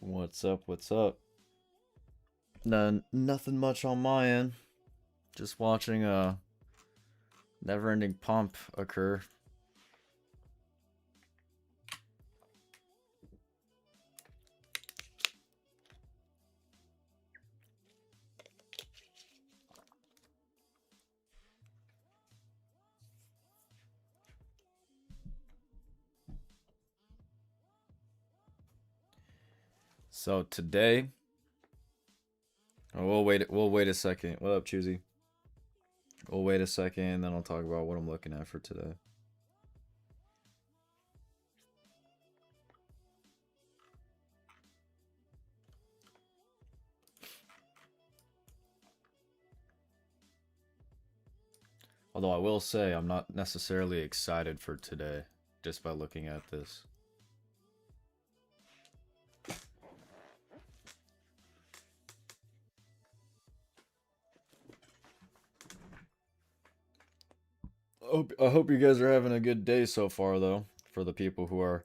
What's up? What's up? Nothing much on my end. Just watching a never-ending pump occur. So today, we'll wait a second. What up, Choosy? We'll wait a second, and then I'll talk about what I'm looking at for today. Although I will say I'm not necessarily excited for today, just by looking at this. I hope you guys are having a good day so far, though, for the people who are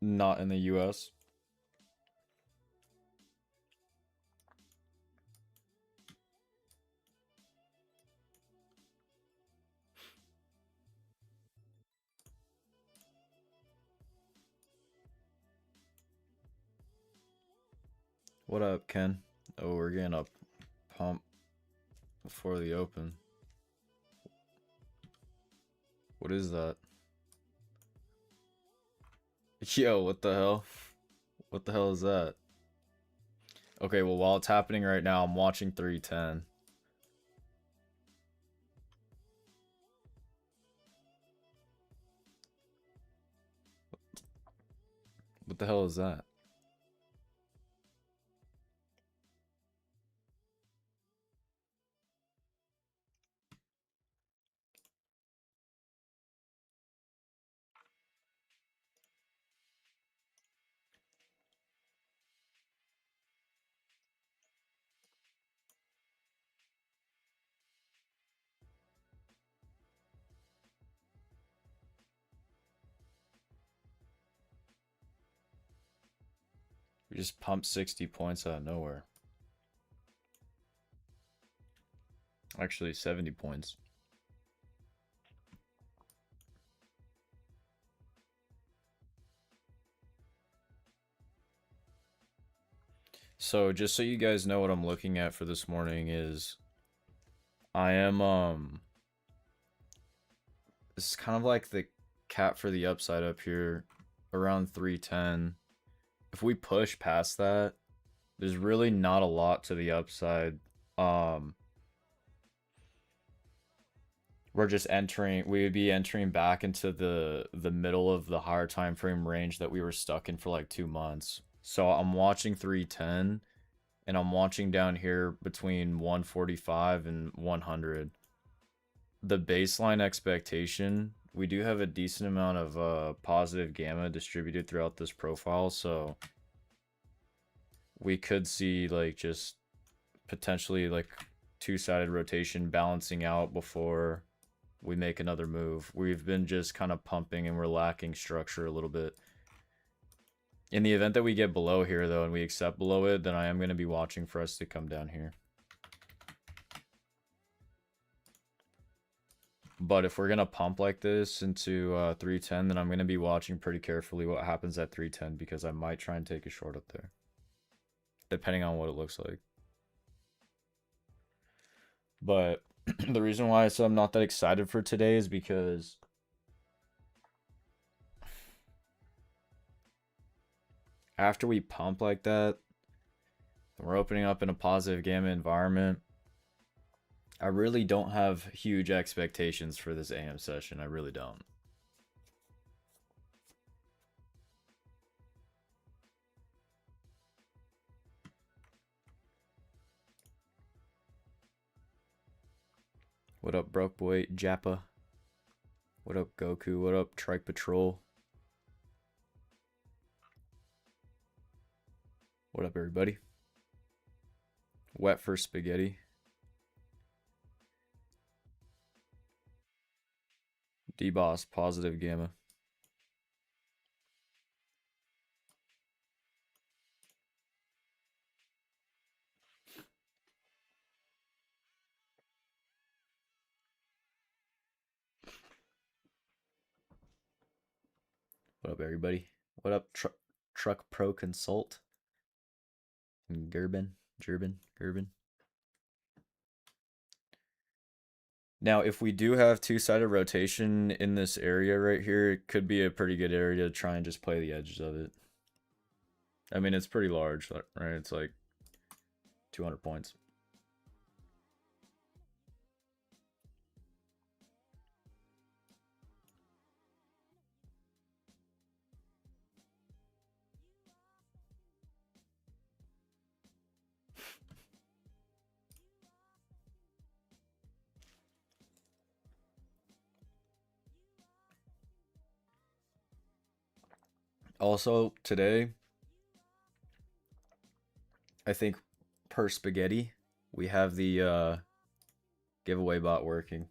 not in the US. What up, Ken? Oh, we're getting a pump before the open. What is that? Yo, what the hell? What the hell is that? Okay, well, while it's happening right now, I'm watching 310. What the hell is that? We just pumped 60 points out of nowhere. Actually, 70 points. So, just so you guys know what I'm looking at for this morning is I am this is kind of like the cap for the upside up here around 310. If we push past that, there's really not a lot to the upside. We're just entering, we would be entering back into the middle of the higher time frame range that we were stuck in for like 2 months. So I'm watching 310 and I'm watching down here between 145 and 100. The baseline expectation, we do have a decent amount of positive gamma distributed throughout this profile, so we could see like just potentially like two-sided rotation balancing out before we make another move. We've been just kind of pumping and we're lacking structure a little bit. In the event that we get below here though and we accept below it, then I am going to be watching for us to come down here. But if we're going to pump like this into 310, then I'm going to be watching pretty carefully what happens at 310 because I might try and take a short up there, depending on what it looks like. But the reason why I said I'm not that excited for today is because after we pump like that, we're opening up in a positive gamma environment. I really don't have huge expectations for this AM session. I really don't. What up, broke boy Jappa? What up, Goku? What up, Trike Patrol? What up, everybody? Wet for spaghetti. D-Boss, positive gamma. What up, everybody? What up, Truck Pro Consult? And Gerben. Now, if we do have two-sided rotation in this area right here, it could be a pretty good area to try and just play the edges of it. I mean, it's pretty large, right? It's like 200 points. Also, today, I think per spaghetti, we have the giveaway bot working,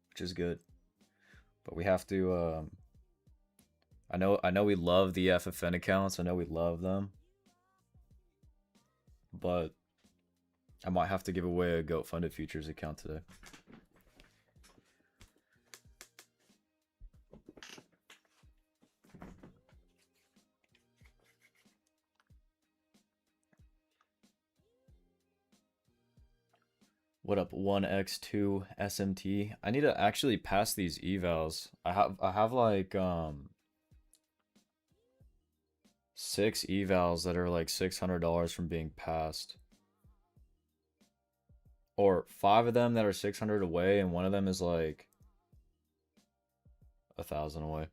which is good. But we have to, I know we love the FFN accounts. I know we love them. But I might have to give away a GOAT Funded Futures account today. What up, 1x2 SMT? I need to actually pass these evals. I have like 6 evals that are like $600 from being passed. Or 5 of them that are 600 away, and one of them is like 1,000 away.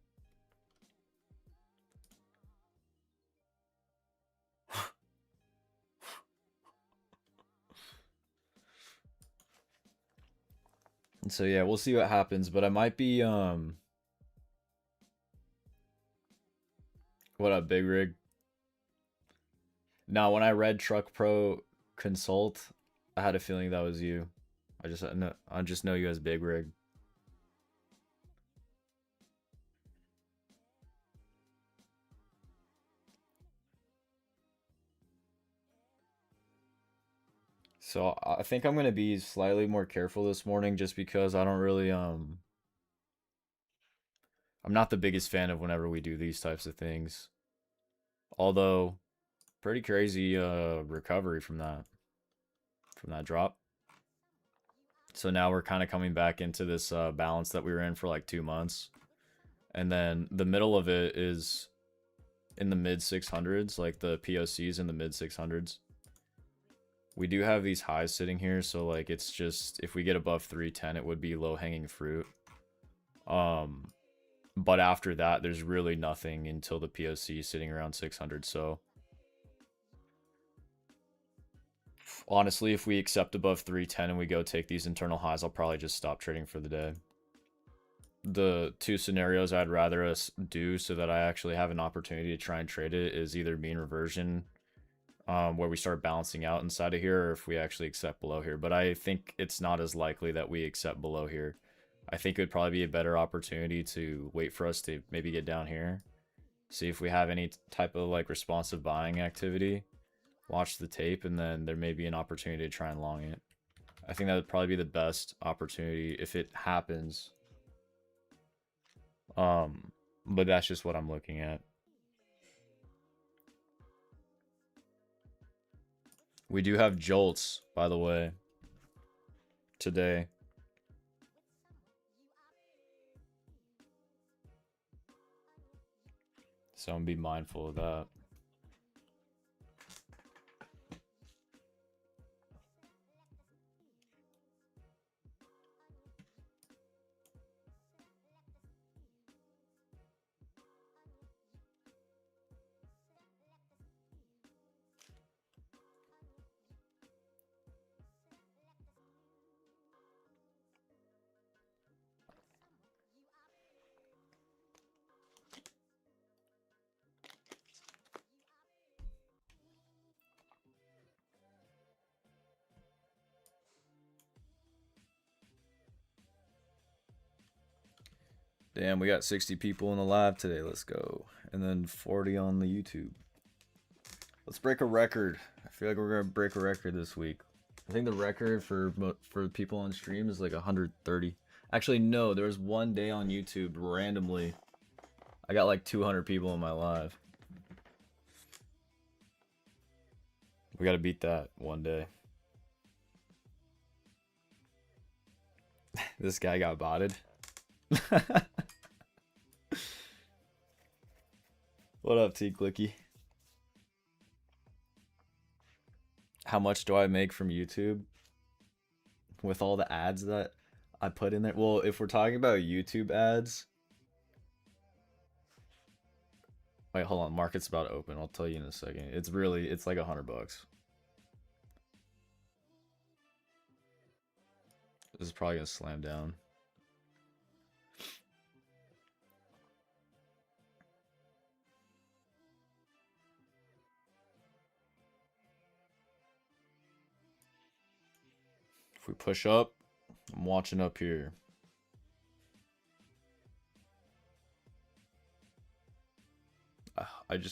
And so yeah, we'll see what happens, but I might be what up, Big Rig? Now, when I read Truck Pro Consult, I had a feeling that was you. I just know you as Big Rig. So I think I'm gonna be slightly more careful this morning just because I don't really I'm not the biggest fan of whenever we do these types of things. Although pretty crazy recovery from that drop. So now we're kind of coming back into this balance that we were in for like 2 months. And then the middle of it is in the mid 600s, like the POCs in the mid 600s. We do have these highs sitting here, so like it's just if we get above 310, it would be low hanging fruit. But after that, there's really nothing until the POC is sitting around 600. So honestly, if we accept above 310 and we go take these internal highs, I'll probably just stop trading for the day. The 2 scenarios I'd rather us do so that I actually have an opportunity to try and trade it is either mean reversion, where we start balancing out inside of here, or if we actually accept below here. But I think it's not as likely that we accept below here. I think it would probably be a better opportunity to wait for us to maybe get down here, see if we have any type of like responsive buying activity, watch the tape, and then there may be an opportunity to try and long it. I think that would probably be the best opportunity if it happens. But that's just what I'm looking at. We do have jolts, by the way, today. So I'm gonna be mindful of that. Damn, we got 60 people in the live today. Let's go. And then 40 on the YouTube. Let's break a record. I feel like we're going to break a record this week. I think the record for people on stream is like 130. Actually, no. There was one day on YouTube randomly. I got like 200 people in my live. We gotta beat that one day. This guy got botted. What up, T Clicky? How much do I make from YouTube with all the ads that I put in there? Well, if we're talking about YouTube ads, wait, hold on. Market's about to open. I'll tell you in a second. It's like $100. This is probably gonna slam down. If we push up, I'm watching up here.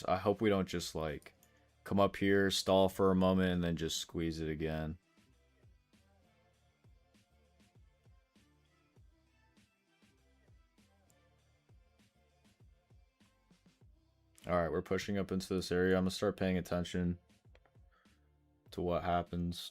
I hope we don't just like come up here, stall for a moment, and then just squeeze it again. Alright, we're pushing up into this area. I'm gonna start paying attention to what happens.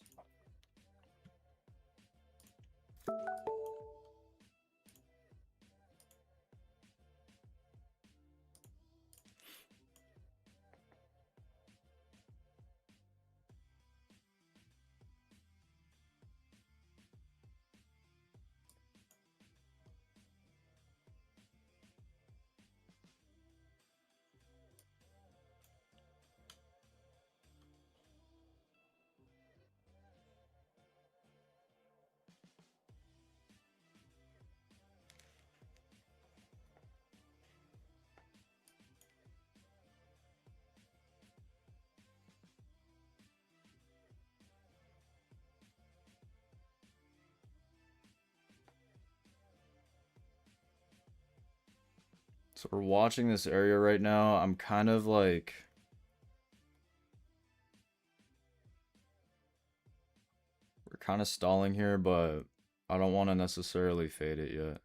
So we're watching this area right now. I'm kind of like... We're kind of stalling here, but I don't want to necessarily fade it yet.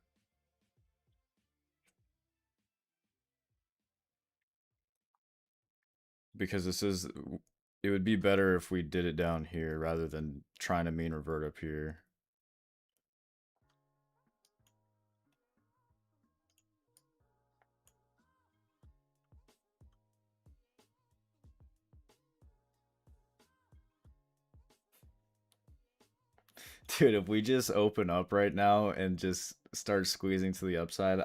Because it would be better if we did it down here rather than trying to mean revert up here. Dude, if we just open up right now and just start squeezing to the upside,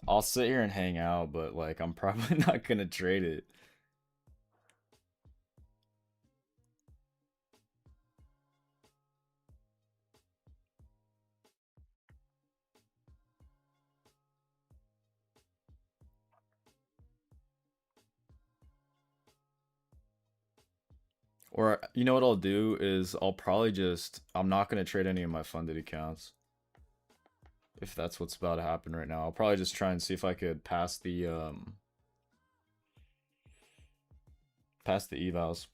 I'll sit here and hang out, but like I'm probably not gonna trade it. Or you know what I'll do is I'm not gonna trade any of my funded accounts. If that's what's about to happen right now. I'll probably just try and see if I could pass the evals.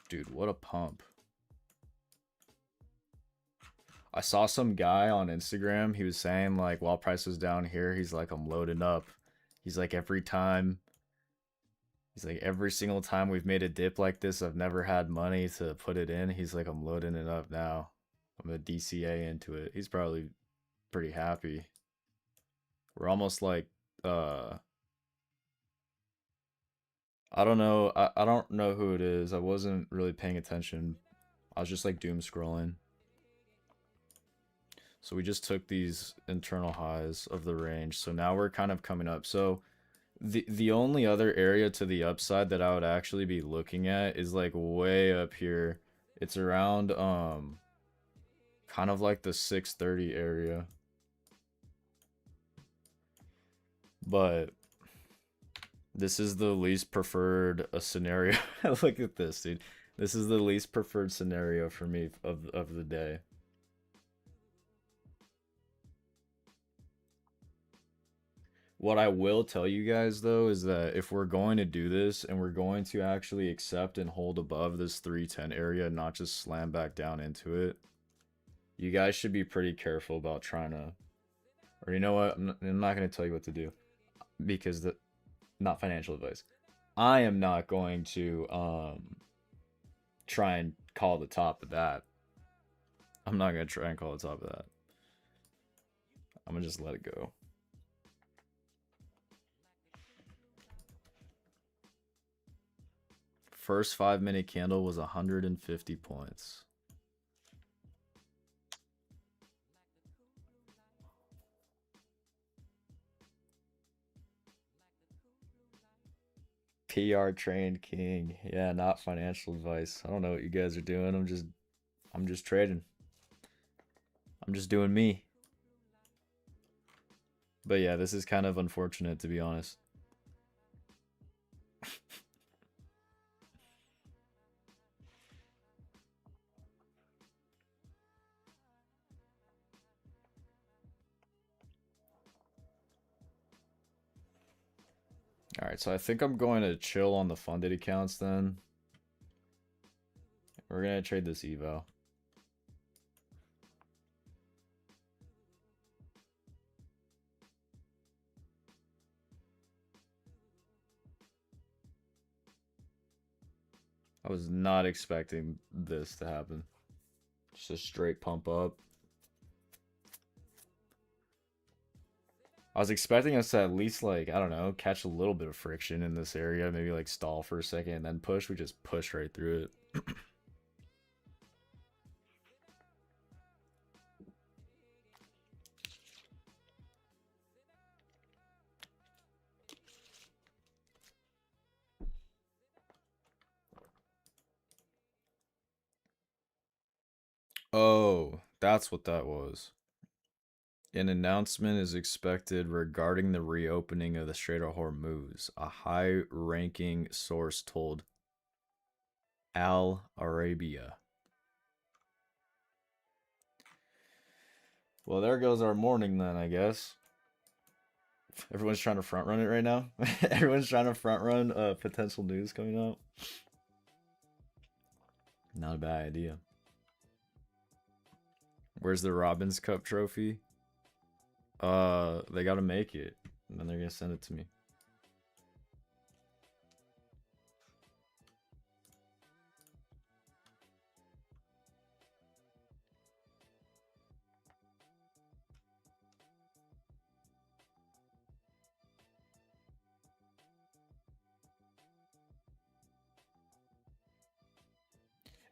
Dude, what a pump. I saw some guy on Instagram, he was saying like while price was down here, he's like, I'm loading up. He's like, every single time we've made a dip like this, I've never had money to put it in. He's like, I'm loading it up now. I'm gonna DCA into it. He's probably pretty happy. We're almost like I don't know. I don't know who it is. I wasn't really paying attention. I was just like doom scrolling. So we just took these internal highs of the range. So now we're kind of coming up. So the only other area to the upside that I would actually be looking at is like way up here. It's around kind of like the 630 area. But this is the least preferred scenario. Look at this, dude. This is the least preferred scenario for me of the day. What I will tell you guys though is that if we're going to do this and we're going to actually accept and hold above this 310 area and not just slam back down into it, you guys should be pretty careful about trying to, or you know what, I'm not going to tell you what to do because not financial advice. I am not going to try and call the top of that. I'm not going to try and call the top of that. I'm going to just let it go. First 5-minute candle was 150 points. PR trained king. Yeah, not financial advice. I don't know what you guys are doing. I'm just trading. I'm just doing me. But yeah, this is kind of unfortunate to be honest. Alright, so I think I'm going to chill on the funded accounts then. We're going to trade this evo. I was not expecting this to happen. Just a straight pump up. I was expecting us to at least, like, I don't know, catch a little bit of friction in this area. Maybe, like, stall for a second and then push. We just pushed right through it. Oh, that's what that was. An announcement is expected regarding the reopening of the Strait of Hormuz, a high-ranking source told Al Arabia. Well, there goes our morning then, I guess. Everyone's trying to front run it right now. Everyone's trying to front run potential news coming out. Not a bad idea. Where's the Robbins Cup trophy? They gotta make it, and then they're gonna send it to me.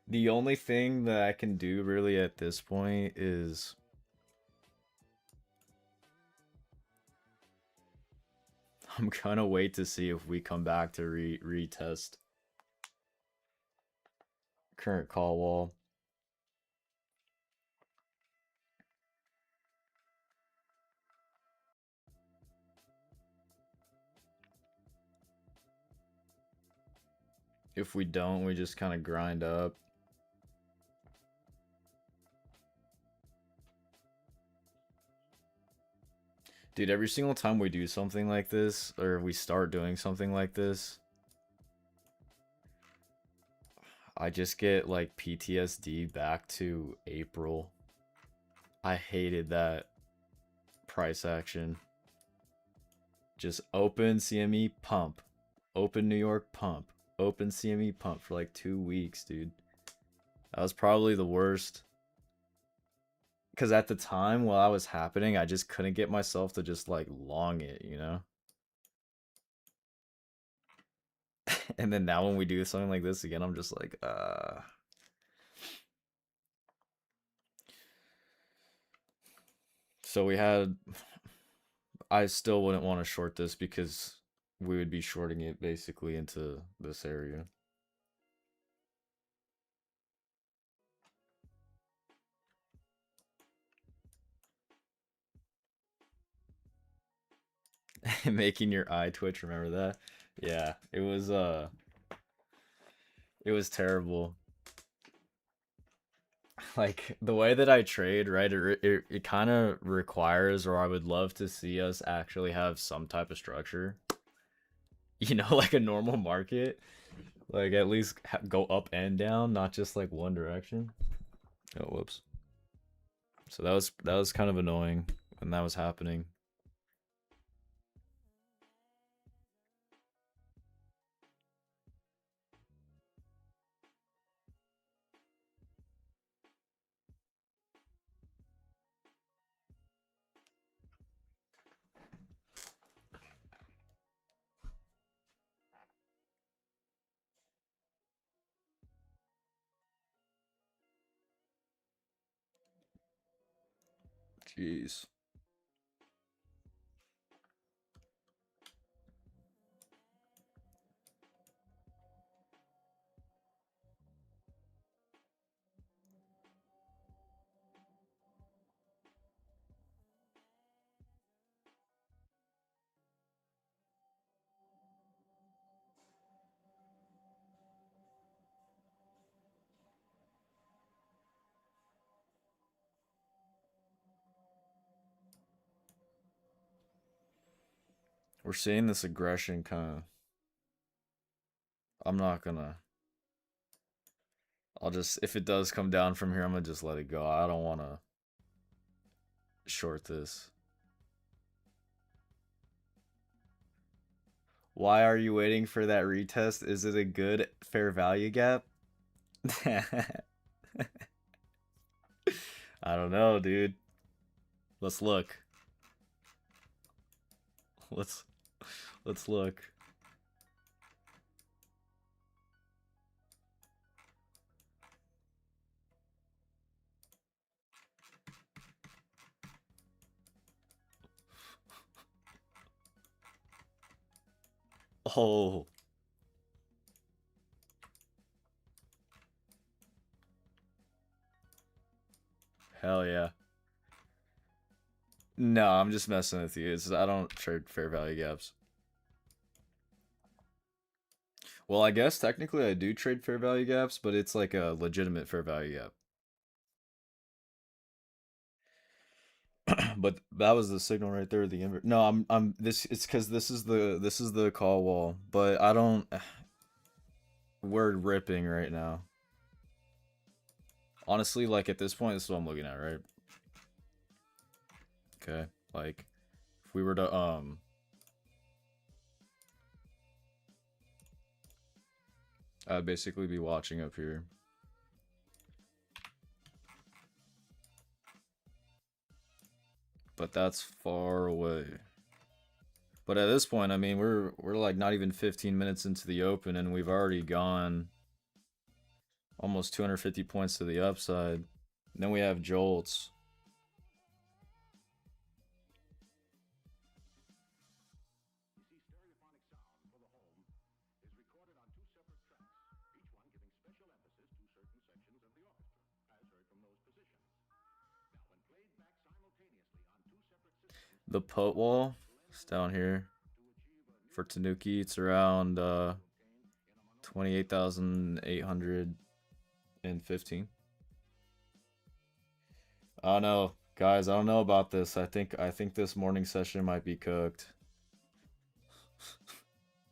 The only thing that I can do really at this point is I'm gonna wait to see if we come back to retest current call wall. If we don't, we just kind of grind up. Dude, every single time we do something like this, or we start doing something like this, I just get like PTSD back to April. I hated that price action. Just open CME pump, open New York pump, open CME pump for like 2 weeks, dude. That was probably the worst. Because at the time while I was happening, I just couldn't get myself to just like long it, you know? And then now when we do something like this again, I'm just like, So we had, I still wouldn't want to short this because we would be shorting it basically into this area. Making your eye twitch, remember that? Yeah, it was terrible. like the way that I trade, right? It kind of requires, or I would love to see us actually have some type of structure. You know, like a normal market, like at least go up and down, not just like one direction. Oh, whoops. So that was kind of annoying when that was happening. Jeez. We're seeing this aggression kind of. I'm not gonna. I'll just, if it does come down from here, I'm gonna just let it go. I don't want to short this. Why are you waiting for that retest? Is it a good fair value gap? I don't know, dude. Let's look. Let's let's look. Oh, hell yeah. No, I'm just messing with you. I don't trade fair value gaps. Well, I guess technically I do trade fair value gaps, but it's like a legitimate fair value gap. But that was the signal right there. The inverse. No, I'm this. It's because this is the call wall. But I don't. We're ripping right now. Honestly, like at this point, this is what I'm looking at, right? Okay, like if we were to I'd basically be watching up here. But that's far away. But at this point, I mean, we're like not even 15 minutes into the open, and we've already gone almost 250 points to the upside. And then we have jolts. The put wall is down here for Tanuki. It's around 28,815. I don't know, guys. I don't know about this. I think this morning session might be cooked.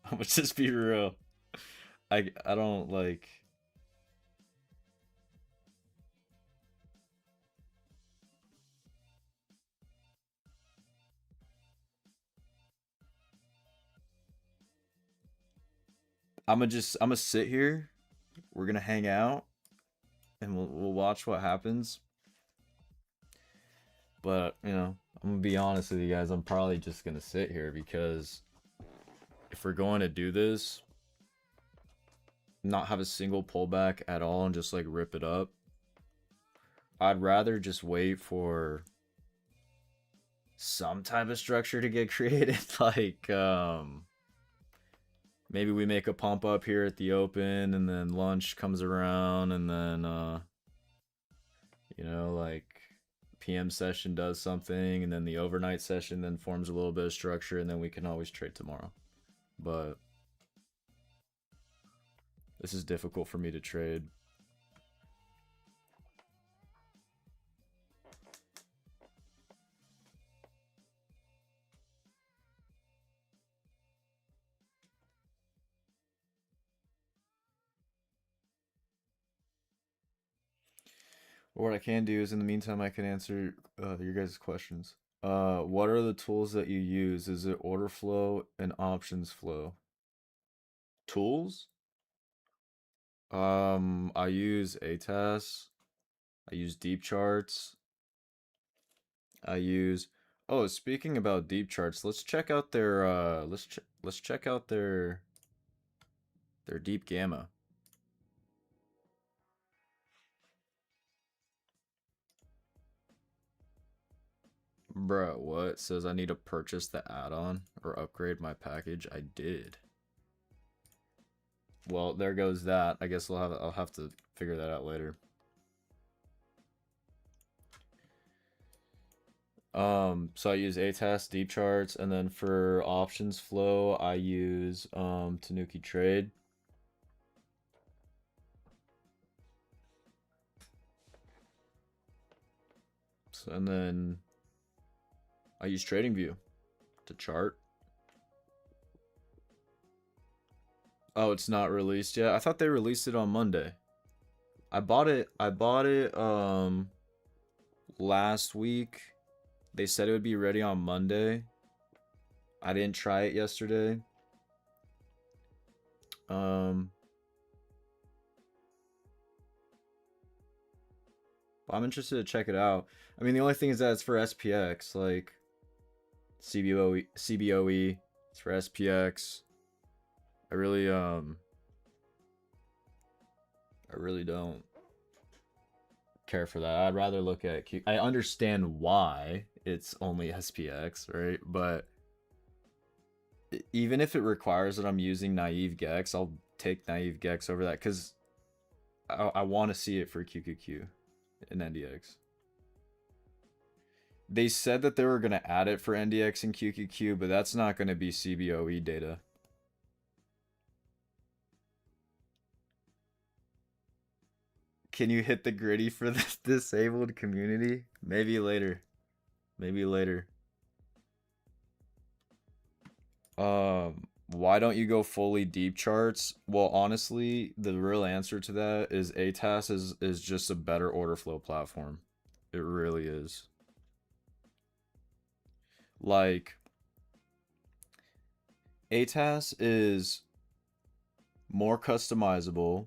I'm gonna just be real. I don't like. I'm gonna sit here. We're gonna hang out, and we'll watch what happens. But I'm gonna be honest with you guys. I'm probably just gonna sit here because if we're going to do this, not have a single pullback at all and just like rip it up, I'd rather just wait for some type of structure to get created. Like maybe we make a pump up here at the open, and then lunch comes around, and then like PM session does something, and then the overnight session then forms a little bit of structure, and then we can always trade tomorrow. But this is difficult for me to trade. Or what I can do is in the meantime I can answer your guys' questions. What are the tools that you use? Is it order flow and options flow? Tools? I use ATAS. I use deep charts. I use Oh, speaking about deep charts, let's check out their let's check out their deep gamma. Bro, what? Says I need to purchase the add-on or upgrade my package. I did. Well, there goes that. I guess I'll have to figure that out later. So I use ATAS deep charts, and then for options flow, I use Tanuki Trade. So, and then I use TradingView to chart. Oh, it's not released yet. I thought they released it on Monday. I bought it last week. They said it would be ready on Monday. I didn't try it yesterday. I'm interested to check it out. I mean, the only thing is that it's for SPX, like CBOE. It's for SPX. I really don't care for that. I'd rather look at I understand why it's only SPX, right? But even if it requires that I'm using naive Gex, I'll take naive Gex over that because I want to see it for QQQ and NDX. They said that they were going to add it for NDX and QQQ, but that's not going to be CBOE data. Can you hit the gritty for the disabled community? Maybe later. Maybe later. Why don't you go fully deep charts? Well, honestly, the real answer to that is ATAS is just a better order flow platform. It really is. Like, ATAS is more customizable.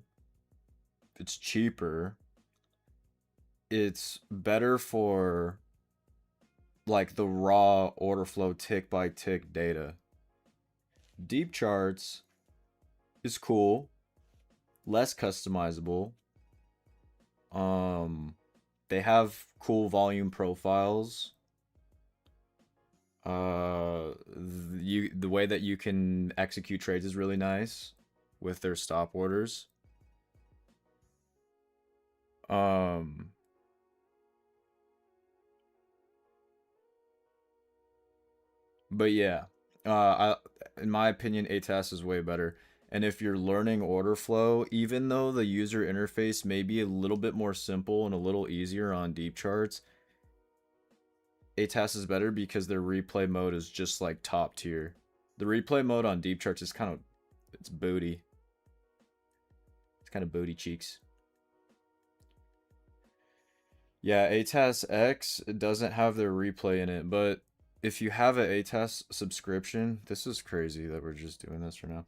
It's cheaper. It's better for like the raw order flow tick by tick data. Deep charts is cool, less customizable. They have cool volume profiles. The way that you can execute trades is really nice with their stop orders. But yeah, in my opinion, ATAS is way better. And if you're learning order flow, even though the user interface may be a little bit more simple and a little easier on deep charts, ATAS is better because their replay mode is just like top tier. The replay mode on deep charts is kind of, it's booty. It's kind of booty cheeks. Yeah, ATAS X doesn't have their replay in it, but if you have an ATAS subscription, this is crazy that we're just doing this right now.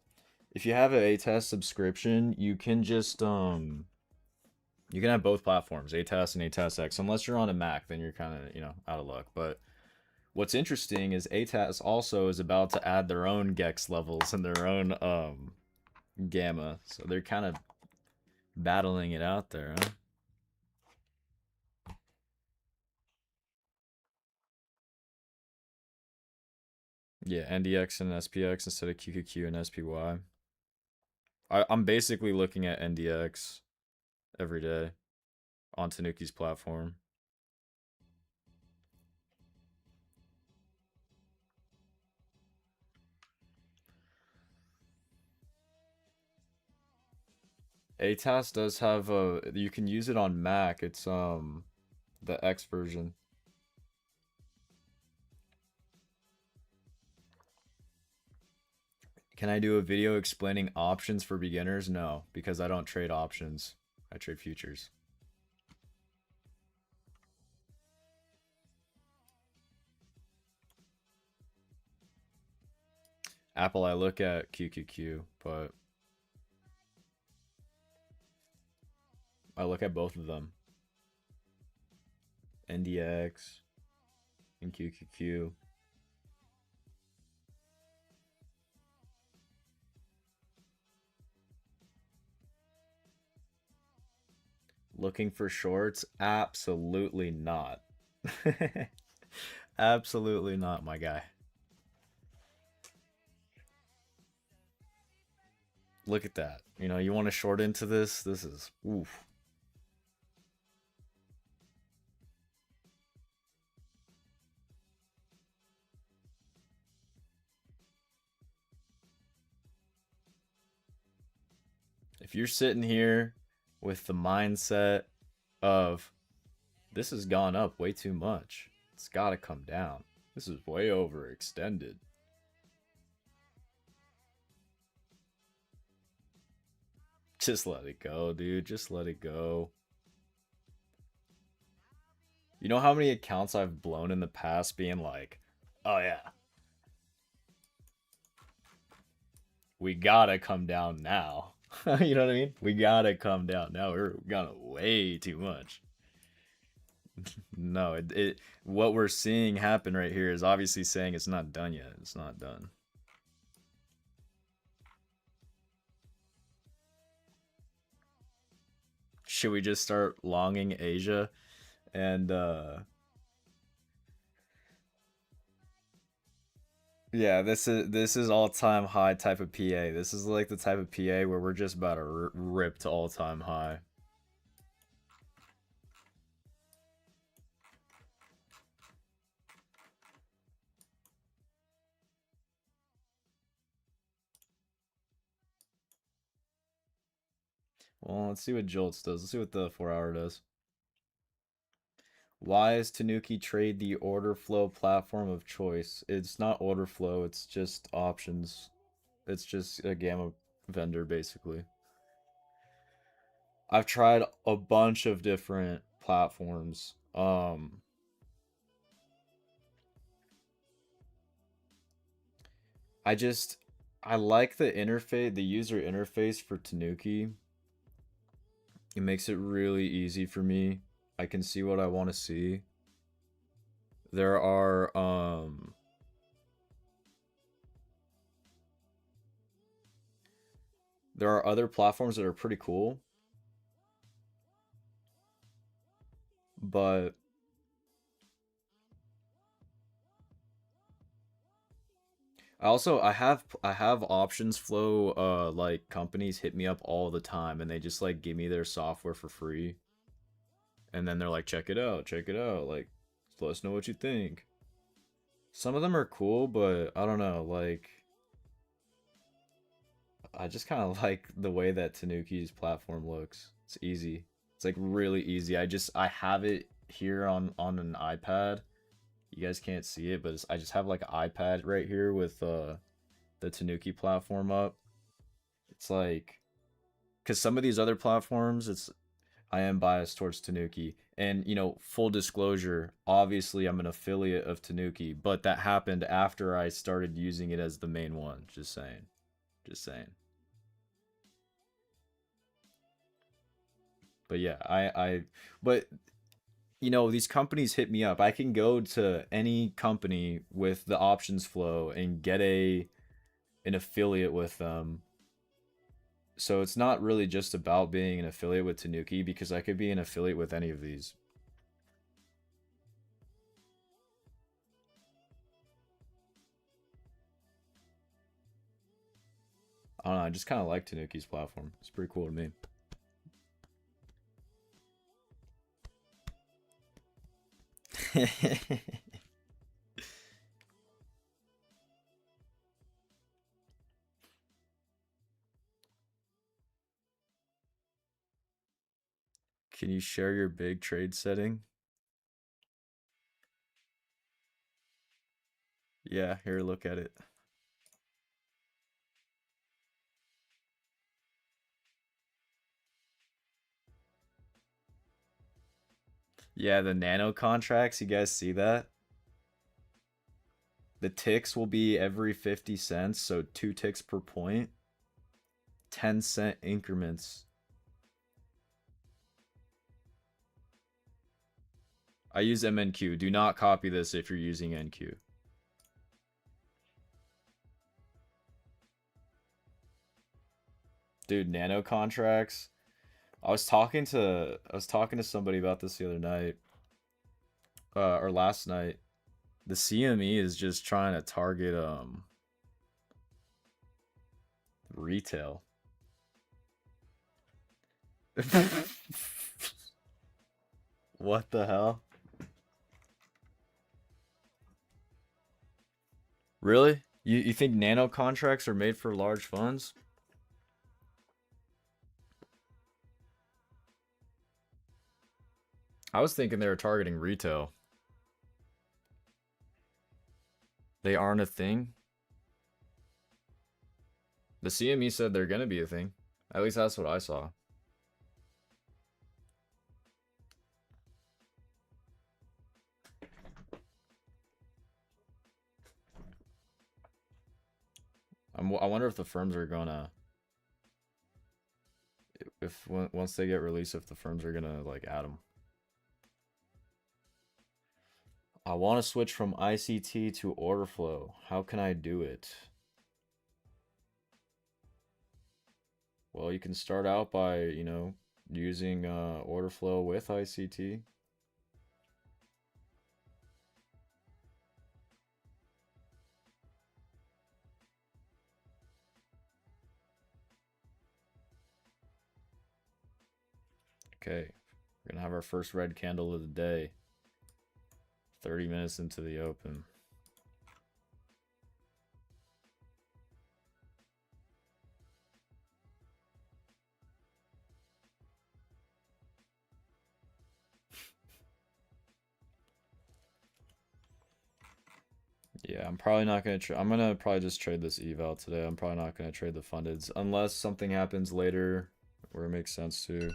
If you have an ATAS subscription, you can just you can have both platforms, ATAS and ATAS X. Unless you're on a Mac, then you're kind of, out of luck. But what's interesting is ATAS also is about to add their own Gex levels and their own gamma. So they're kind of battling it out there, huh? Yeah, NDX and SPX instead of QQQ and SPY. I'm basically looking at NDX every day on Tanuki's platform. ATAS does have you can use it on Mac. It's the X version. Can I do a video explaining options for beginners? No, because I don't trade options. I trade futures. Apple, I look at QQQ, but I look at both of them. NDX and QQQ. Looking for shorts? Absolutely not. Absolutely not, my guy. Look at that. You know, you want to short into this? This is oof. If you're sitting here with the mindset of this has gone up way too much, it's got to come down. This is way overextended. Just let it go, dude. Just let it go. You know how many accounts I've blown in the past being like, oh yeah, we gotta come down now. You know what I mean? We gotta come down now. We're gonna way too much. No, what we're seeing happen right here is obviously saying it's not done yet. It's not done. Should we just start longing Asia and yeah, this is all-time high type of PA. This is like the type of PA where we're just about to rip to all-time high. Well, let's see what Jolts does. Let's see what the 4 hour does. Why is Tanuki Trade the order flow platform of choice? It's not order flow, it's just options. It's just a gamma vendor basically. I've tried a bunch of different platforms. I just I like the interface, the user interface for Tanuki. It makes it really easy for me. I can see what I want to see. There are there are other platforms that are pretty cool, but I have options flow like companies hit me up all the time and they just like give me their software for free and then they're like check it out, like let us know what you think. Some of them are cool, but I don't know, like I just kind of like the way that Tanuki's platform looks. It's easy. It's like really easy. I have it here on an iPad. You guys can't see it, but I just have like an iPad right here with the Tanuki platform up. It's like because some of these other platforms, it's I am biased towards Tanuki. And you know, full disclosure, obviously I'm an affiliate of Tanuki, but that happened after I started using it as the main one. Just saying. Just saying. But yeah, but you know, these companies hit me up. I can go to any company with the options flow and get an affiliate with them. So it's not really just about being an affiliate with Tanuki because I could be an affiliate with any of these. I don't know, I just kind of like Tanuki's platform. It's pretty cool to me. Can you share your big trade setting? Yeah, here, look at it. Yeah, the nano contracts, you guys see that? The ticks will be every 50 cents, so 2 ticks per point. 10-cent increments. I use MNQ. Do not copy this if you're using NQ. Dude, nano contracts. I was talking to somebody about this the other night. Or last night. The CME is just trying to target retail. What the hell? Really? You think nano contracts are made for large funds? I was thinking they were targeting retail. They aren't a thing? The CME said they're gonna be a thing. At least that's what I saw. I wonder if the firms are gonna, if once they get released, if the firms are gonna like add them. I want to switch from ICT to Orderflow. How can I do it? Well, you can start out by, using Orderflow with ICT. Okay, we're gonna have our first red candle of the day. 30 minutes into the open. Yeah, I'm probably not gonna I'm gonna probably just trade this eval today. I'm probably not gonna trade the fundeds unless something happens later where it makes sense to.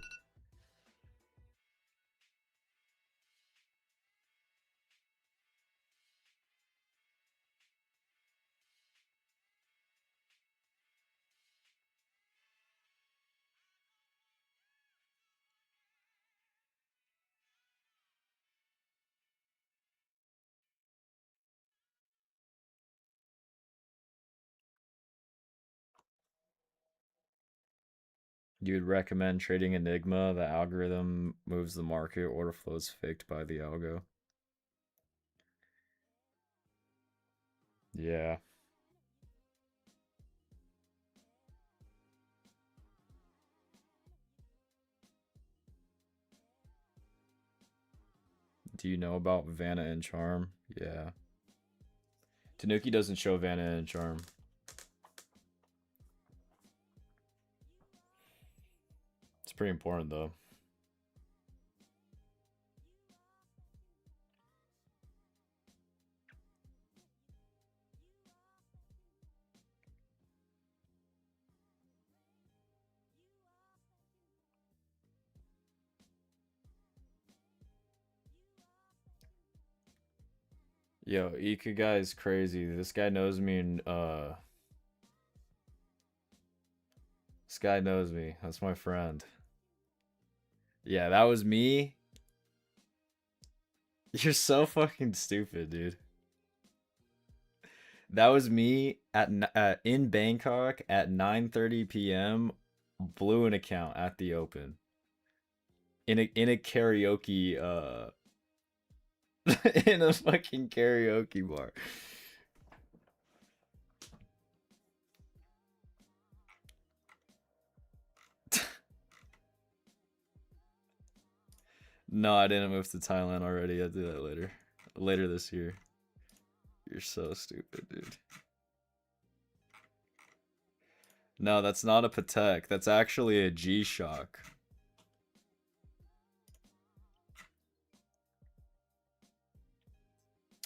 You'd recommend trading Enigma. The algorithm moves the market. Order flow is faked by the algo. Yeah. Do you know about Vanna and Charm? Yeah. Tanuki doesn't show Vanna and Charm. It's pretty important though. Yo, Ika guy is crazy. This guy knows me and this guy knows me. That's my friend. Yeah, that was me. You're so fucking stupid, dude. That was me in Bangkok at 9:30 p.m. Blew an account at the open. In a karaoke in a fucking karaoke bar. No, I didn't move to Thailand already. I'll do that later. Later this year. You're so stupid, dude. No, that's not a Patek. That's actually a G-Shock.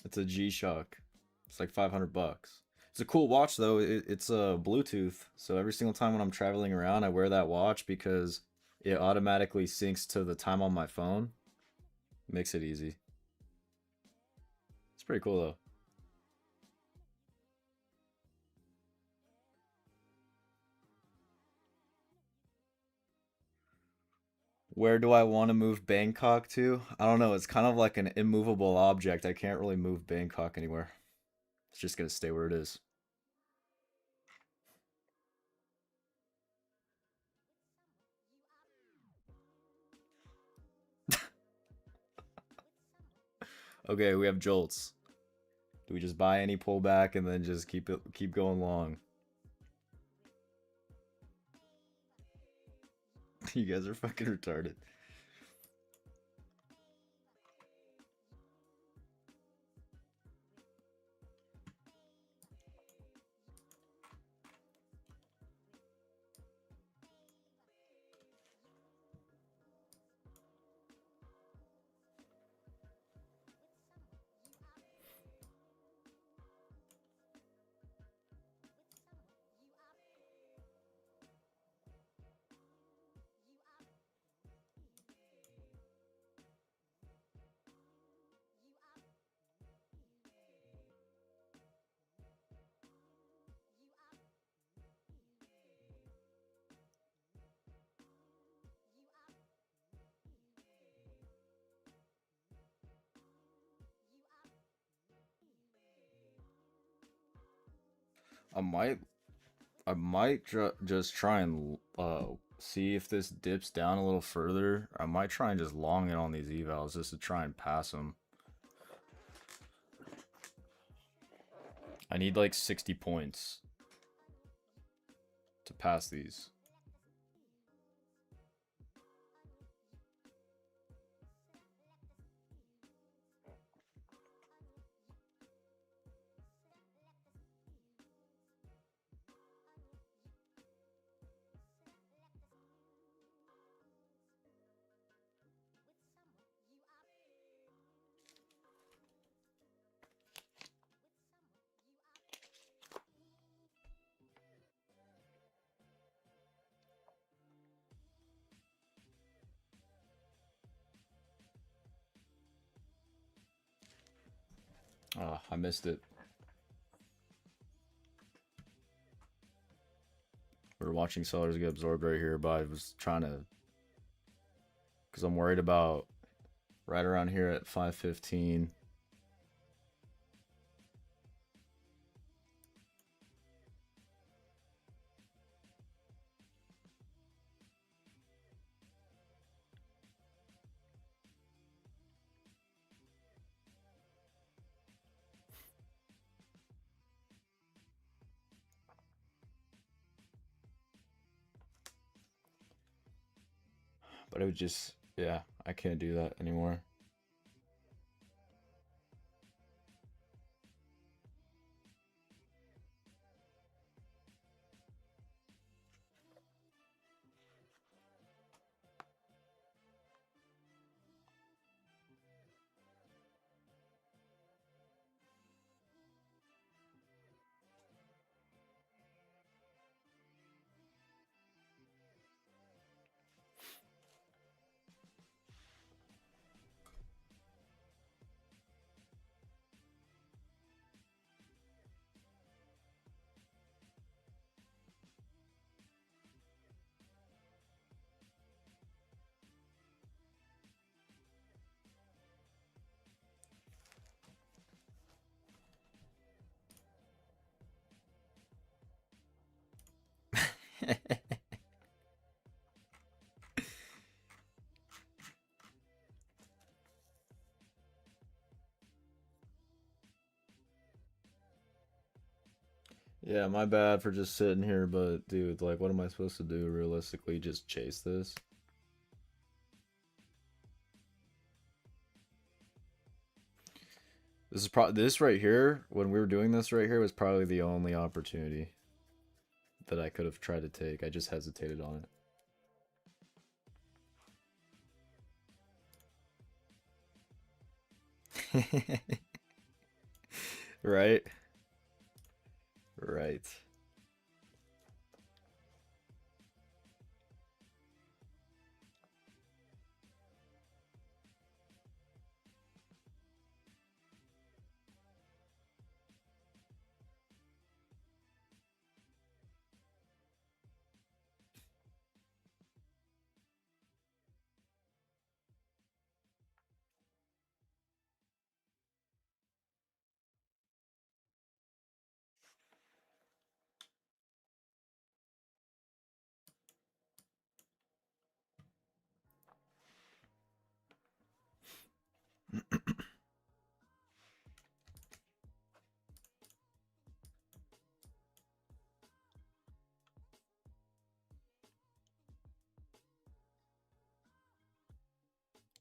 It's a G-Shock. It's like 500 bucks. It's a cool watch though. It's a Bluetooth. So every single time when I'm traveling around, I wear that watch because it automatically syncs to the time on my phone. Makes it easy. It's pretty cool though. Where do I want to move Bangkok to? I don't know. It's kind of like an immovable object. I can't really move Bangkok anywhere. It's just gonna stay where it is. Okay, we have jolts. Do we just buy any pullback and then just keep going long? You guys are fucking retarded. I might just try and see if this dips down a little further. I might try and just long it on these evals just to try and pass them. I need like 60 points to pass these. Oh, I missed it. We're watching sellers get absorbed right here, but I was trying to, because I'm worried about right around here at 515. But it would just, yeah, I can't do that anymore. Yeah, my bad for just sitting here, but dude, like, what am I supposed to do realistically? Just chase this? This is probably this right here. When we were doing this right here was probably the only opportunity that I could have tried to take. I just hesitated on it. Right? Right.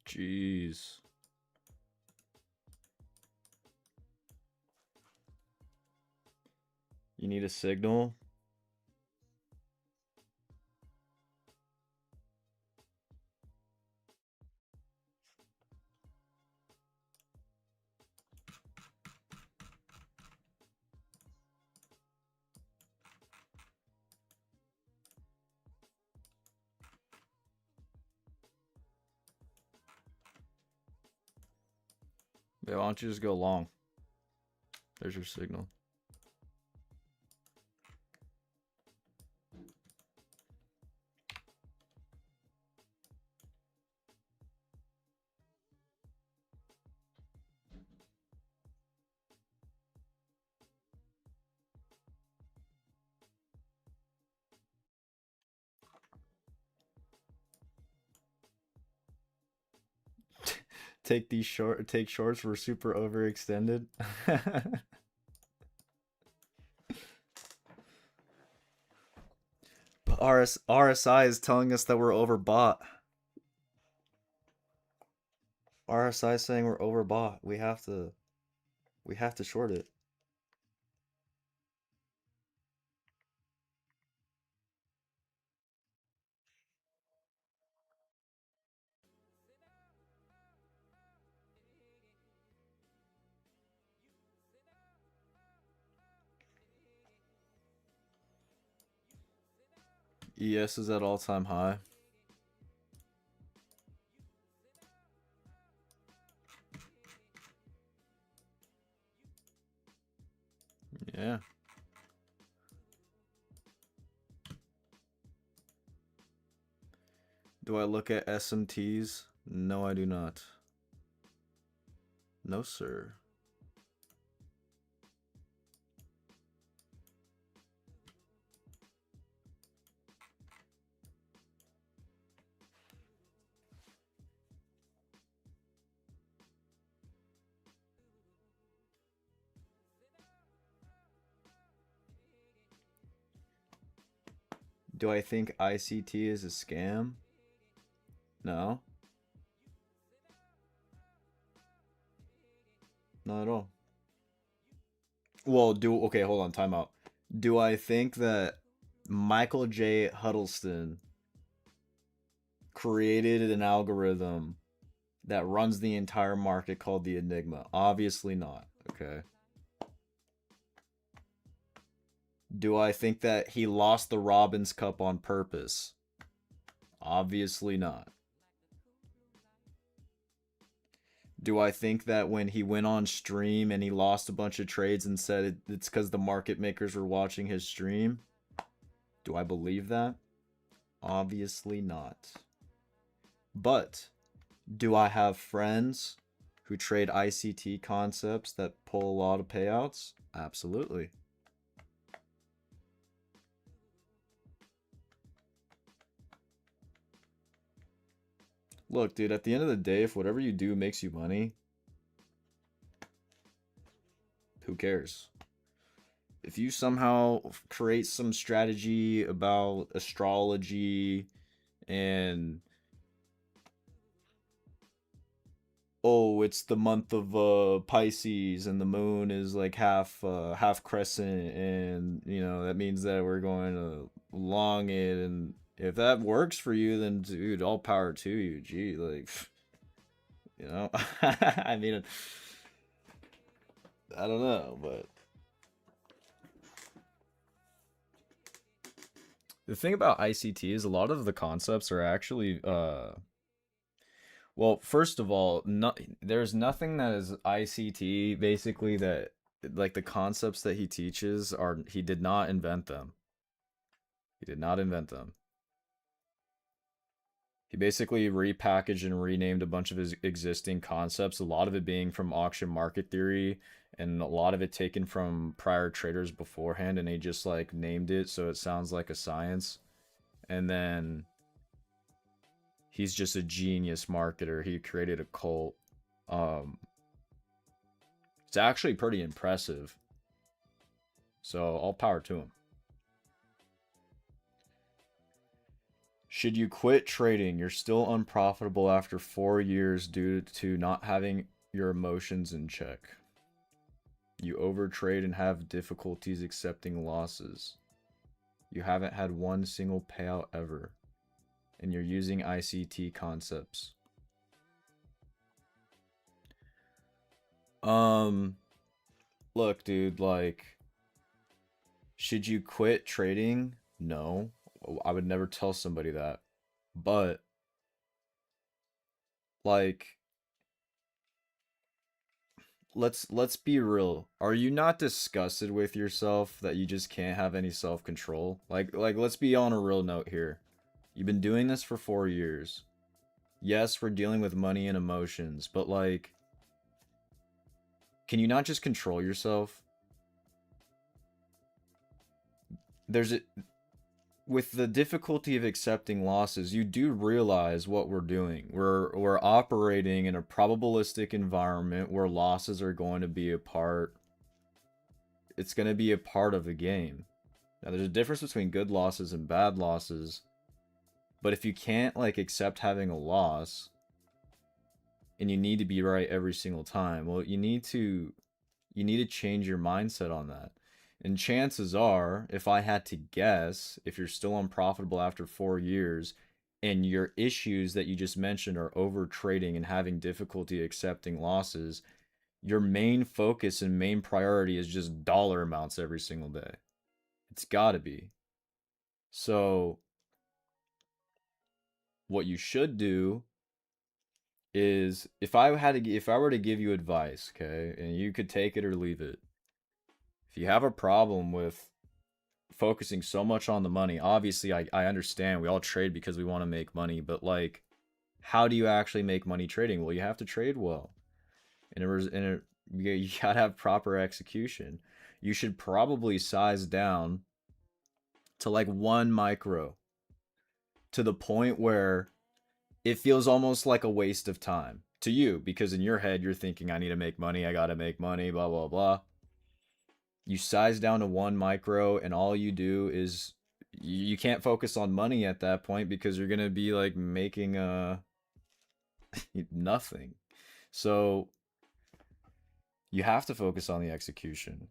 Jeez. You need a signal? Yeah, why don't you just go long? There's your signal. Take shorts for super overextended. But RSI is telling us that we're overbought. RSI is saying we're overbought. We have to short it. ES is at all-time high. Yeah. Do I look at SMTs? No, I do not. No, sir. Do I think ICT is a scam? No. Not at all. Well, okay, hold on, time out. Do I think that Michael J. Huddleston created an algorithm that runs the entire market called the Enigma? Obviously not, okay? Do I think that he lost the Robbins Cup on purpose? Obviously not. Do I think that when he went on stream and he lost a bunch of trades and said it's because the market makers were watching his stream? Do I believe that? Obviously not. But do I have friends who trade ICT concepts that pull a lot of payouts? Absolutely. Look, dude, at the end of the day, if whatever you do makes you money, who cares? If you somehow create some strategy about astrology and oh, it's the month of Pisces and the moon is like half crescent and you know that means that we're going to long it and if that works for you then dude, all power to you. Gee, like you know, I mean I don't know, but the thing about ICT is a lot of the concepts are actually well, first of all, there's nothing that is ICT basically that like the concepts that he teaches are he did not invent them. He did not invent them. He basically repackaged and renamed a bunch of his existing concepts, a lot of it being from auction market theory and a lot of it taken from prior traders beforehand and he just like named it so it sounds like a science. And then he's just a genius marketer. He created a cult. Um it's actually pretty impressive. So all power to him. Should you quit trading? You're still unprofitable after 4 years due to not having your emotions in check. You overtrade and have difficulties accepting losses. You haven't had one single payout ever. And you're using ICT concepts. Look, dude, like, should you quit trading? No. I would never tell somebody that. But, like, let's be real. Are you not disgusted with yourself that you just can't have any self-control? Like let's be on a real note here. You've been doing this for 4 years. Yes, we're dealing with money and emotions, but like, can you not just control yourself? There's a, with the difficulty of accepting losses, you do realize what we're doing. We're operating in a probabilistic environment where losses are going to be a part. It's going to be a part of the game. Now, there's a difference between good losses and bad losses. But if you can't like accept having a loss, and you need to be right every single time, well, you need to change your mindset on that. And chances are, if I had to guess, if you're still unprofitable after 4 years, and your issues that you just mentioned are over trading and having difficulty accepting losses, your main focus and main priority is just dollar amounts every single day. It's gotta be. So, what you should do is, if I were to give you advice, okay, and you could take it or leave it. If you have a problem with focusing so much on the money, obviously I understand we all trade because we want to make money, but like, how do you actually make money trading? Well, you have to trade well. You gotta have proper execution. You should probably size down to like 1 micro, to the point where it feels almost like a waste of time to you, because in your head you're thinking, I need to make money, I gotta make money, blah blah blah. You size down to 1 micro, and all you do is, you can't focus on money at that point because you're gonna be like making nothing. So you have to focus on the execution.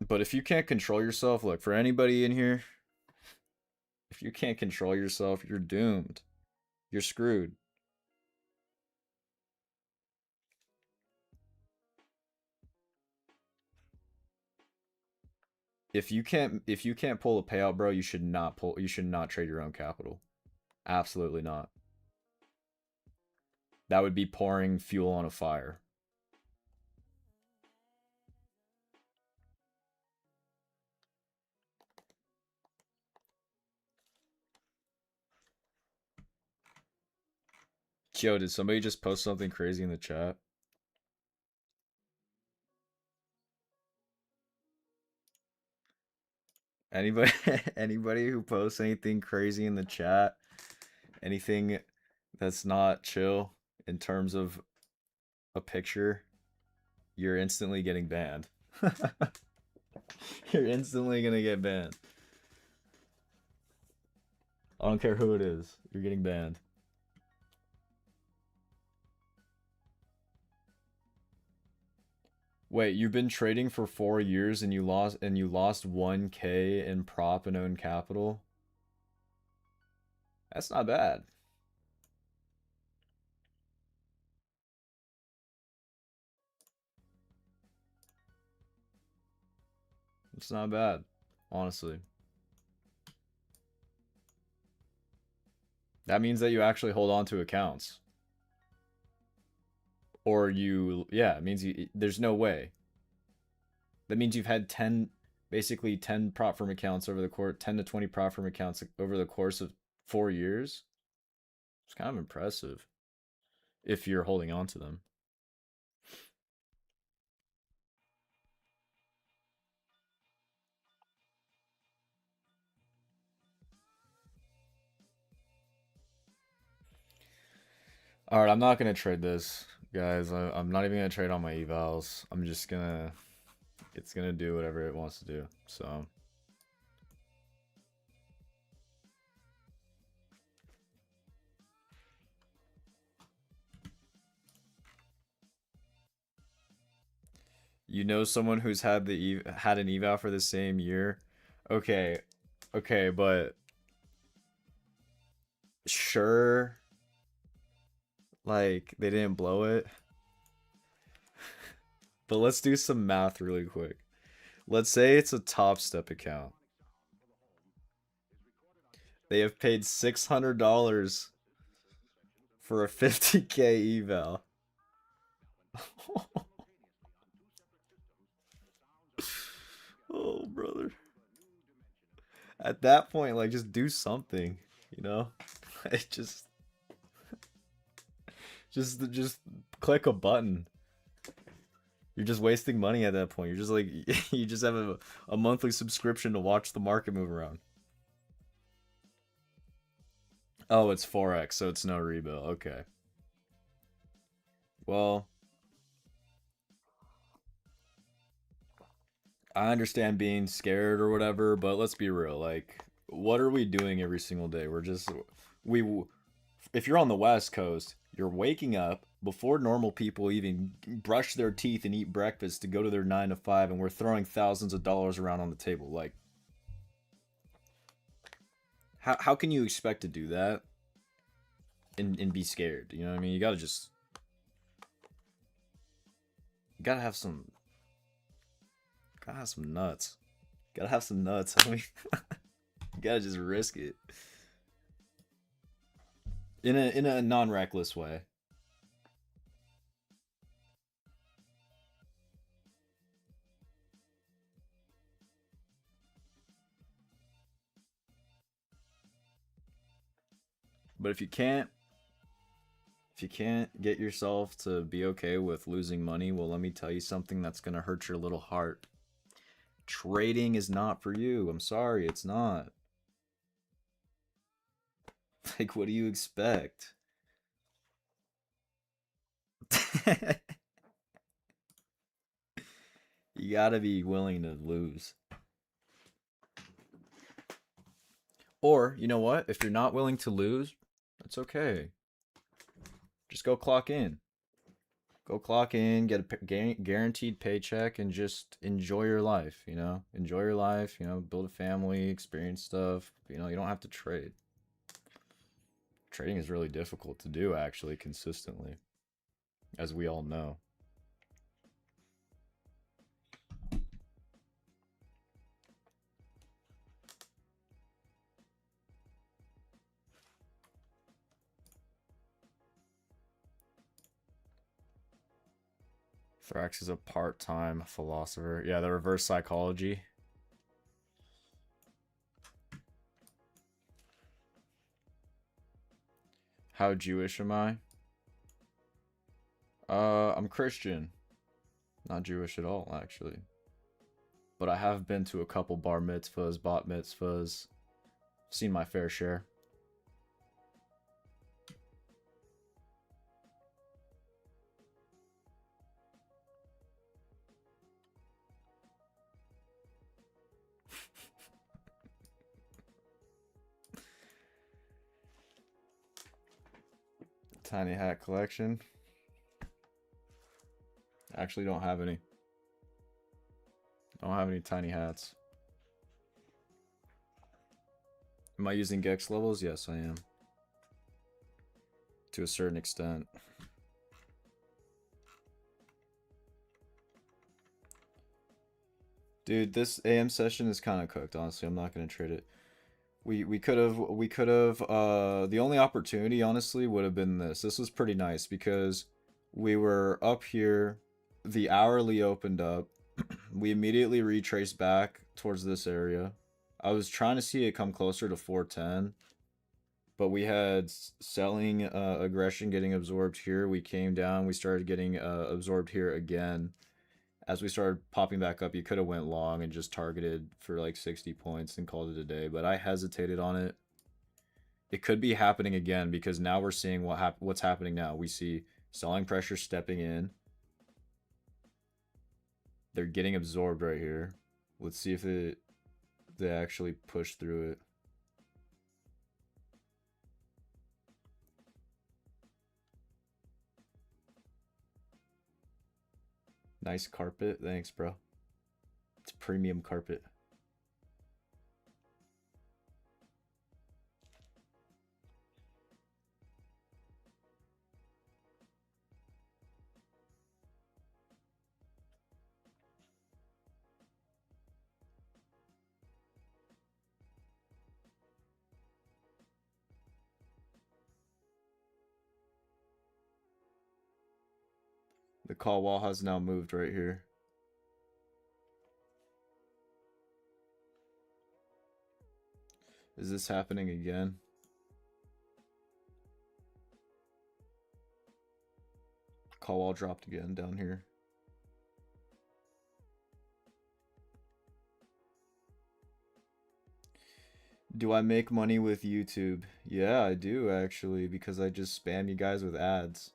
But if you can't control yourself, look, for anybody in here, if you can't control yourself, you're doomed. You're screwed. If you can't pull a payout, bro, you should not trade your own capital. Absolutely not. That would be pouring fuel on a fire. Yo, did somebody just post something crazy in the chat? Anybody anybody who posts anything crazy in the chat, anything that's not chill in terms of a picture, you're instantly getting banned. You're instantly gonna get banned. I don't care who it is. You're getting banned. Wait, you've been trading for 4 years and you lost 1K in prop and own capital? That's not bad. It's not bad, honestly. That means that you actually hold on to accounts. Or yeah, it means there's no way. That means you've had 10, basically 10 prop firm accounts over the course, 10 to 20 prop firm accounts over the course of 4 years. It's kind of impressive if you're holding on to them. All right, I'm not gonna trade this, guys. I'm not even gonna trade on my evals. I'm just gonna, it's gonna do whatever it wants to do. So You know someone who's had an eval for the same year? Okay, okay, but sure, like they didn't blow it. But let's do some math really quick. Let's say it's a Top Step account. They have paid $600 for a 50K eval. Oh, brother. At that point, like, just do something, you know? Like, just click a button. You're just wasting money at that point. You're just like, you just have a monthly subscription to watch the market move around. Oh, it's Forex, so it's no rebill. Okay. Well, I understand being scared or whatever, but let's be real. Like, what are we doing every single day? We, if you're on the West Coast, you're waking up before normal people even brush their teeth and eat breakfast to go to their 9 to 5, and we're throwing thousands of dollars around on the table. Like, how can you expect to do that and be scared? You know what I mean? You gotta have some nuts. Gotta have some nuts. I mean, you gotta just risk it in a non-reckless way. But if you can't get yourself to be okay with losing money, well, let me tell you something that's gonna hurt your little heart. Trading is not for you. I'm sorry, it's not. Like, what do you expect? You gotta be willing to lose. Or, you know what? If you're not willing to lose, that's okay. Just go clock in. Go clock in, get a guaranteed paycheck, and just enjoy your life, you know? Enjoy your life, you know, build a family, experience stuff. You know, you don't have to trade. Trading is really difficult to do, actually, consistently, as we all know. Thrax is a part-time philosopher. Yeah, the reverse psychology. How Jewish am I? I'm Christian. Not Jewish at all, actually. But I have been to a couple bar mitzvahs, bat mitzvahs. Seen my fair share. Tiny hat collection. Actually don't have any. I don't have any tiny hats. Am I using Gex levels? Yes, I am. To a certain extent. Dude, this AM session is kind of cooked, honestly. I'm not going to trade it. We could have the only opportunity honestly would have been this. This was pretty nice because we were up here, the hourly opened up. We immediately retraced back towards this area. I was trying to see it come closer to 410, but we had selling aggression getting absorbed here. We came down, we started getting absorbed here again. As we started popping back up, you could have went long and just targeted for like 60 points and called it a day, but I hesitated on it. It could be happening again because now we're seeing what's happening now. We see selling pressure stepping in. They're getting absorbed right here. Let's see if they actually push through it. Nice carpet. Thanks, bro. It's premium carpet. The call wall has now moved right here. Is this happening again? Call wall dropped again down here. Do I make money with YouTube? Yeah, I do actually, because I just spam you guys with ads.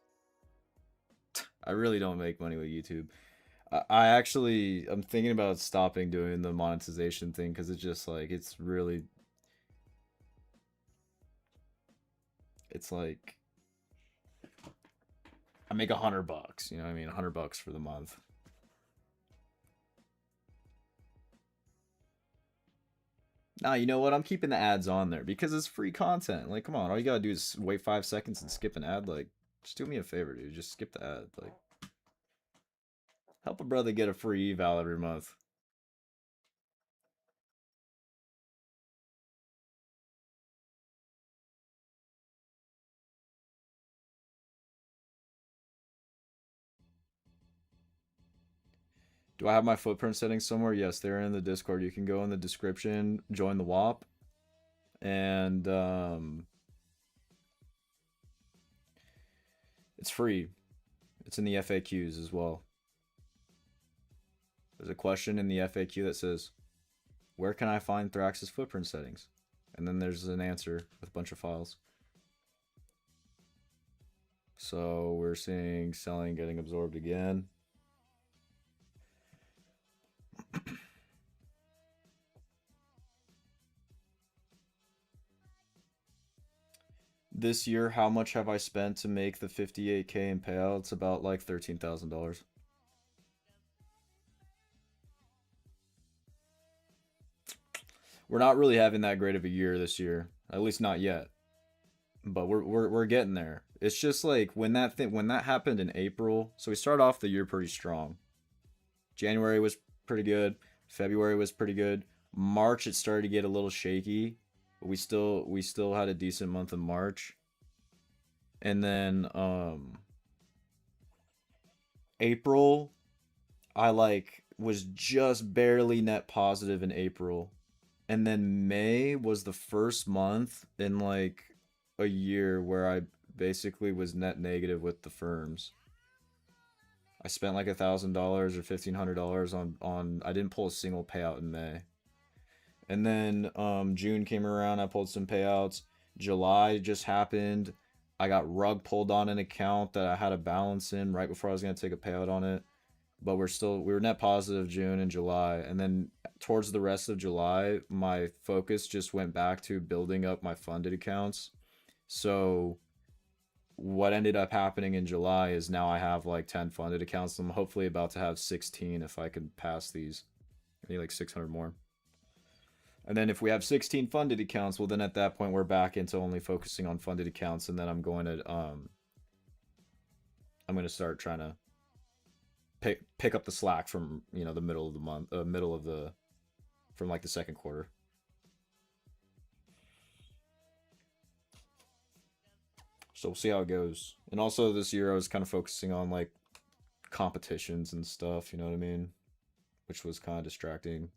I really don't make money with YouTube. I'm thinking about stopping doing the monetization thing because it's just like, it's like, I make $100, you know what I mean? $100 for the month. Nah, you know what? I'm keeping the ads on there because it's free content. Like, come on, all you gotta do is wait 5 seconds and skip an ad. Like, just do me a favor, dude. Just skip the ad. Like, help a brother get a free eval every month. Do I have my footprint settings somewhere? Yes, they're in the Discord. You can go in the description, join the WAP, and it's free. It's in the FAQs as well. There's a question in the FAQ that says, where can I find Thrax's footprint settings? And then there's an answer with a bunch of files. So we're seeing selling getting absorbed again. This year, how much have I spent to make the 58K in payouts? About like $13,000. We're not really having that great of a year this year, at least not yet. But we're getting there. It's just like when that happened in April. So we started off the year pretty strong. January was pretty good. February was pretty good. March it started to get a little shaky. But we still had a decent month in March. And then April I like was just barely net positive in April. And then May was the first month in like a year where I basically was net negative with the firms. I spent like $1,000 or $1,500 on I didn't pull a single payout in May. And then June came around, I pulled some payouts. July just happened. I got rug pulled on an account that I had a balance in right before I was gonna take a payout on it. But we were net positive June and July, and then towards the rest of July, my focus just went back to building up my funded accounts. So what ended up happening in July is now I have like 10 funded accounts. I'm hopefully about to have 16 if I can pass these. I need like 600 more. And then if we have 16 funded accounts, well then at that point we're back into only focusing on funded accounts, and then I'm going to start trying to pick up the slack from, you know, the middle of the month, from like the second quarter. So we'll see how it goes. And also this year I was kind of focusing on like competitions and stuff, you know what I mean? Which was kind of distracting.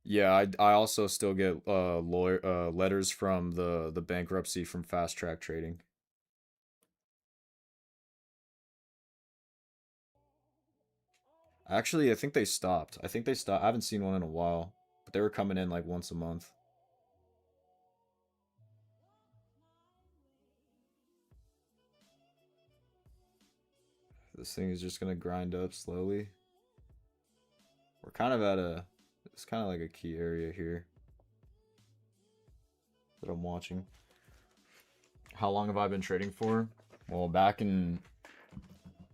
Yeah, I also still get letters from the bankruptcy from Fast Track Trading. Actually, I think they stopped. I haven't seen one in a while, but they were coming in like once a month. This thing is just gonna grind up slowly. We're kind of it's kind of like a key area here that I'm watching. How long have I been trading for? Well, back in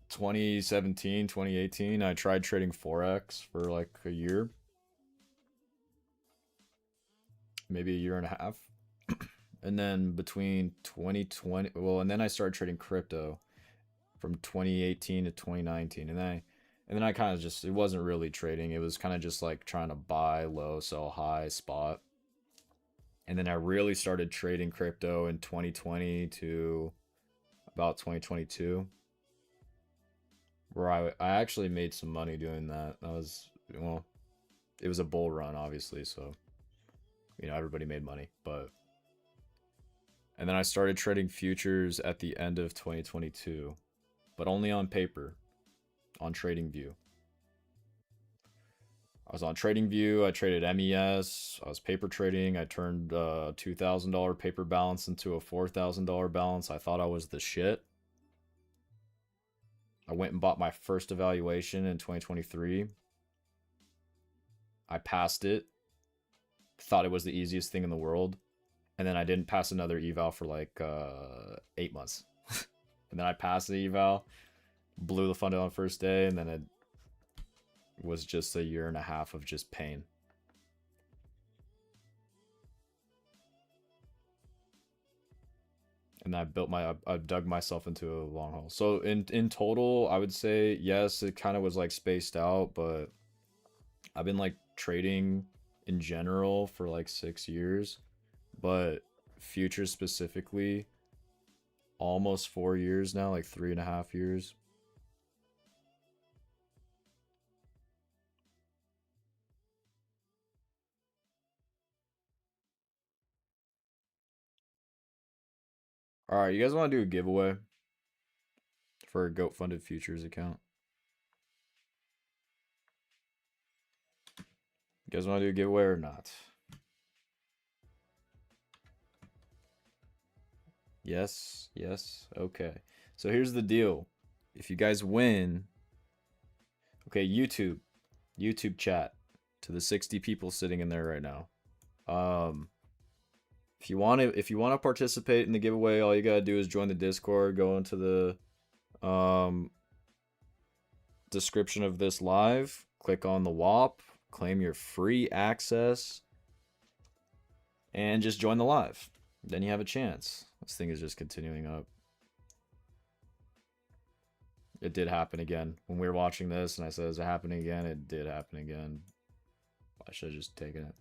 2017, 2018, I tried trading Forex for like a year, maybe a year and a half. And then between 2020, well, and then I started trading crypto from 2018 to 2019. And then I kind of just, it wasn't really trading. It was kind of just like trying to buy low, sell high, spot. And then I really started trading crypto in 2020 to about 2022, where I actually made some money doing that. That was, well, it was a bull run, obviously, so everybody made money. But and then I started trading futures at the end of 2022, but only on paper, on TradingView. I was on TradingView. I traded MES. I was paper trading. I turned a $2,000 paper balance into a $4,000 balance. I thought I was the shit. I went and bought my first evaluation in 2023. I passed it. Thought it was the easiest thing in the world. And then I didn't pass another eval for like 8 months. And then I passed the eval, blew the fund on the first day, and then it was just a year and a half of just pain. And I dug myself into a long hole. So in total, I would say, yes, it kind of was like spaced out, but I've been like trading in general for like 6 years, but futures specifically, almost 4 years now, like 3.5 years. All right, you guys want to do a giveaway for a goat funded futures account? You guys want to do a giveaway or not? Yes, yes. Okay. So here's the deal. If you guys win, okay, YouTube chat to the 60 people sitting in there right now. If you want to participate in the giveaway, all you got to do is join the Discord, go into the description of this live, click on the WAP, claim your free access, and just join the live. Then you have a chance. This thing is just continuing up. It did happen again. When we were watching this and I said, is it happening again? It did happen again. I should have just taken it.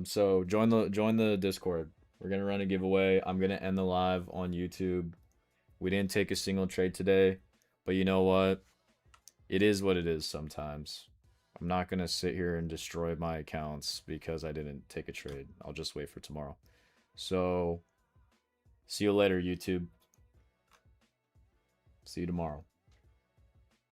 So join the Discord. We're gonna run a giveaway. I'm gonna end the live on YouTube. We didn't take a single trade today, but you know what? It is what it is sometimes. I'm not gonna sit here and destroy my accounts because I didn't take a trade. I'll just wait for tomorrow. So see you later, YouTube. See you tomorrow.